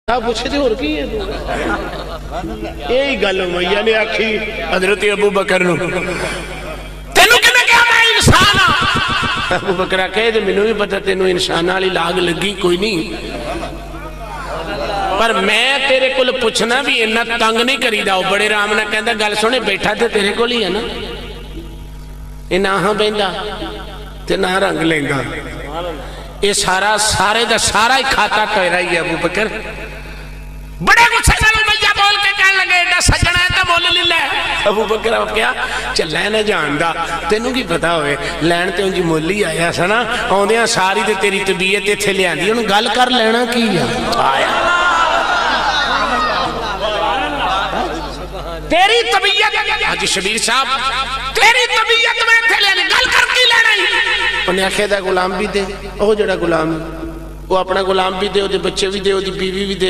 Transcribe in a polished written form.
پوچھے ہو کی یہی گل امیا نے آکھی حضرت ابو بکر نو تینوں کنے کہا میں انسان ہاں ابو بکر کہے تو مینوں بھی پتہ تینوں انسان والی لاگ لگی کوئی نہیں پر میں تیرے کول پوچھنا بھی اتنا تنگ نہیں کری دا بڑے رام نہ کہندا گل سنے بیٹھا تے تیرے کول ہی ہے نا یہ نہ ہاں بہندا تے نہ رنگ لیندا یہ سارے دا سارا ہی کھاتا تیرا ہی ہے ابو بکر بڑے غصے سے امیہ بول کے کہنے لگے ایڈا سجنا ہے تو مول لے ابو بکر کیا چلے نہ جاندا تینوں کی پتا ہوئے لین تے انجی مول ہی آیا سا نا آندیاں ساری تے تیری طبیعت ایتھے لے آندی انہوں گل کر لینا کی آیا تیری طبیعت حاجی شبیر صاحب تیری طبیعت میں ایتھے لے آندی گل کر کی لینا ہی انہیں آخے دا غلام بھی دے وہ جڑا غلام وہ اپنا غلام بھی دے وہ بچے بھی دے وہ بیوی بھی دے